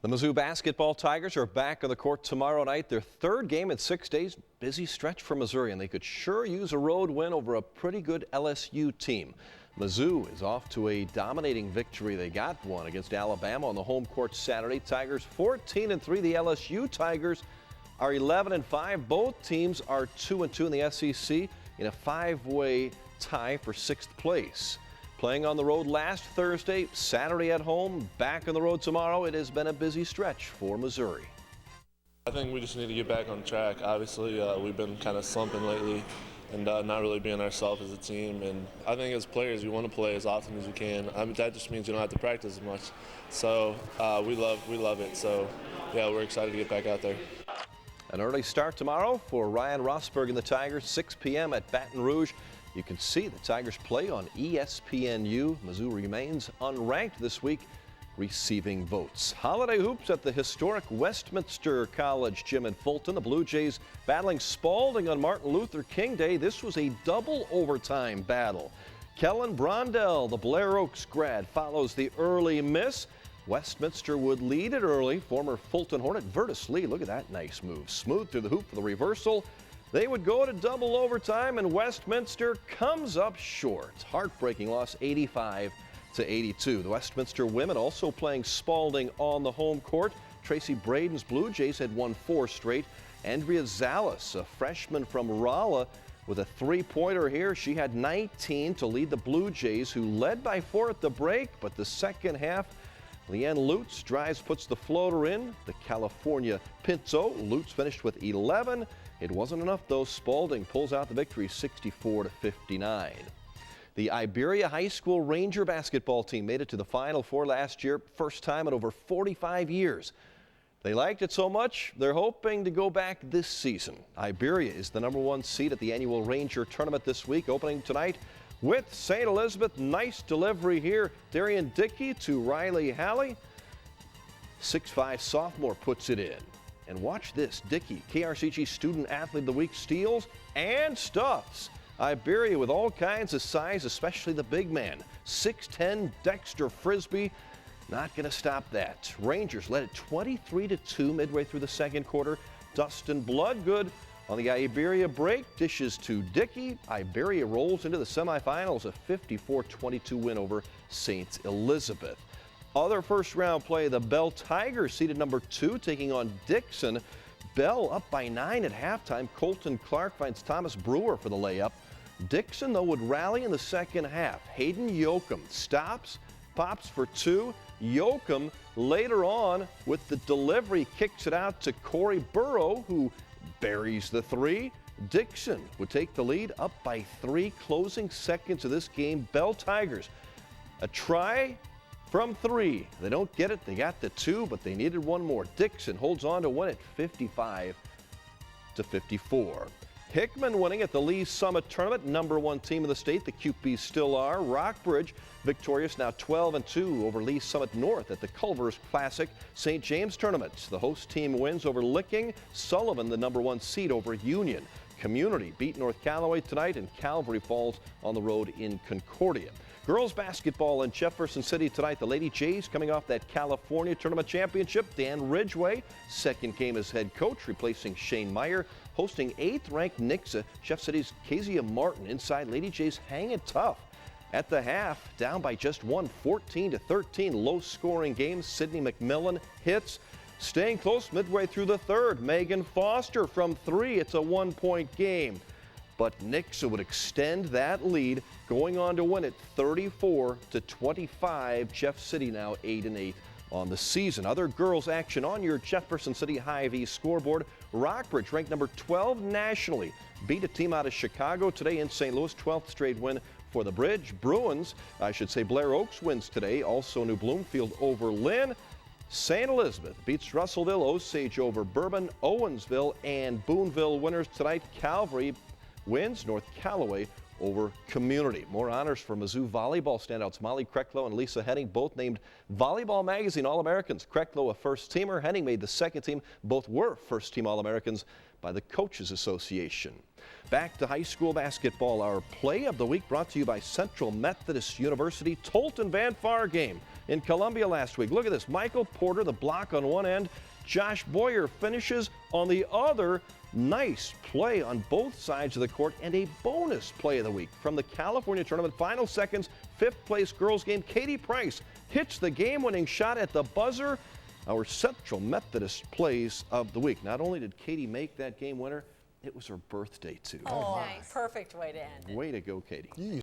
The Mizzou basketball Tigers are back on the court tomorrow night. Their third game in 6 days. Busy stretch for Missouri, and they could sure use a road win over a pretty good LSU team. Mizzou is off to a dominating victory. They got one against Alabama on the home court Saturday. Tigers 14-3. The LSU Tigers are 11-5. Both teams are 2-2 in the SEC in a five-way tie for 6th place. Playing on the road last Thursday, Saturday at home, back on the road tomorrow. It has been a busy stretch for Missouri. I think we just need to get back on track. Obviously, we've been kind of slumping lately and not really being ourselves as a team. And I think as players, we want to play as often as we can. That just means you don't have to practice as much. So we love it. So, yeah, we're excited to get back out there. An early start tomorrow for Ryan Rosburg and the Tigers, 6 p.m. at Baton Rouge. You can see the Tigers play on ESPNU. Mizzou remains unranked this week, receiving votes. Holiday hoops at the historic Westminster College Gym in Fulton. The Blue Jays battling Spalding on Martin Luther King Day. This was a double overtime battle. Kellen Brondell, the Blair Oaks grad, follows the early miss. Westminster would lead it early. Former Fulton Hornet Vertus Lee, look at that nice move. Smooth through the hoop for the reversal. They would go to double overtime, and Westminster comes up short. Heartbreaking loss, 85-82. The Westminster women also playing Spalding on the home court. Tracy Braden's Blue Jays had won 4 straight. Andrea Zalis, a freshman from Rolla, with a three-pointer here. She had 19 to lead the Blue Jays, who led by 4 at the break, but the second half, Leanne Lutz drives, puts the floater in. The California Pinto. Lutz finished with 11. It wasn't enough, though. Spalding pulls out the victory, 64-59. The Iberia High School Ranger basketball team made it to the Final Four last year, first time in over 45 years. They liked it so much, they're hoping to go back this season. Iberia is the '1 seed at the annual Ranger tournament this week, opening tonight with St. Elizabeth. Nice delivery here. Darian Dickey to Riley Halley. 6'5" sophomore puts it in. And watch this, Dickey, KRCG Student Athlete of the Week, steals and stuffs. Iberia with all kinds of size, especially the big man. 6'10" Dexter Frisbee, not going to stop that. Rangers led it 23-2 midway through the second quarter. Dustin Bloodgood on the Iberia break, dishes to Dickey. Iberia rolls into the semifinals, a 54-22 win over St. Elizabeth. Other first-round play, the Belle Tigers seeded #2, taking on Dixon. Belle up by 9 at halftime. Colton Clark finds Thomas Brewer for the layup. Dixon, though, would rally in the second half. Hayden Yoakum stops, pops for 2. Yoakum later on with the delivery kicks it out to Corey Burrow, who buries the 3. Dixon would take the lead, up by 3. Closing seconds of this game, Belle Tigers. A try from 3. They don't get it. They got the 2, but they needed one more. Dixon holds on to win it 55-54. Hickman winning at the Lee Summit Tournament, #1 team in the state. The QPs still are. Rockbridge victorious now 12-2 over Lee Summit North at the Culver's Classic St. James Tournament. The host team wins over Licking. Sullivan, the #1 seed, over Union. Community beat North Callaway tonight, and Calvary falls on the road in Concordia. Girls basketball in Jefferson City tonight. The Lady Jays coming off that California Tournament Championship. Dan Ridgway, second game as head coach, replacing Shane Meyer, hosting 8th-ranked Nixa. Jeff City's Kezia Martin inside. Lady Jays hanging tough. At the half, down by just 1, 14-13. Low-scoring game. Sydney McMillan hits. Staying close midway through the third. Megan Foster from 3. It's a 1-point game. But Nixa would extend that lead, going on to win it 34-25. Jeff City now 8-8 on the season. Other girls action on your Jefferson City Hy-Vee scoreboard. Rockbridge, ranked #12 nationally, beat a team out of Chicago today in St. Louis. 12th straight win for the Bridge. Bruins, Blair Oaks wins today. Also New Bloomfield over Lynn. St. Elizabeth beats Russellville. Osage over Bourbon. Owensville and Boonville winners tonight. Calvary wins North Callaway over Community. More honors for Mizzou volleyball standouts. Molly Krecklow and Lisa Henning, both named Volleyball Magazine All-Americans. Krecklow a first-teamer. Henning made the second team. Both were first-team All-Americans by the Coaches Association. Back to high school basketball. Our play of the week brought to you by Central Methodist University. Tolton Van Far game in Columbia last week. Look at this. Michael Porter, the block on one end. Josh Boyer finishes on the other. Nice play on both sides of the court, and a bonus play of the week from the California tournament. Final seconds, 5th place girls game. Katie Price hits the game-winning shot at the buzzer. Our Central Methodist plays of the week. Not only did Katie make that game winner, it was her birthday too. Oh, nice. Perfect way to end it. Way to go, Katie.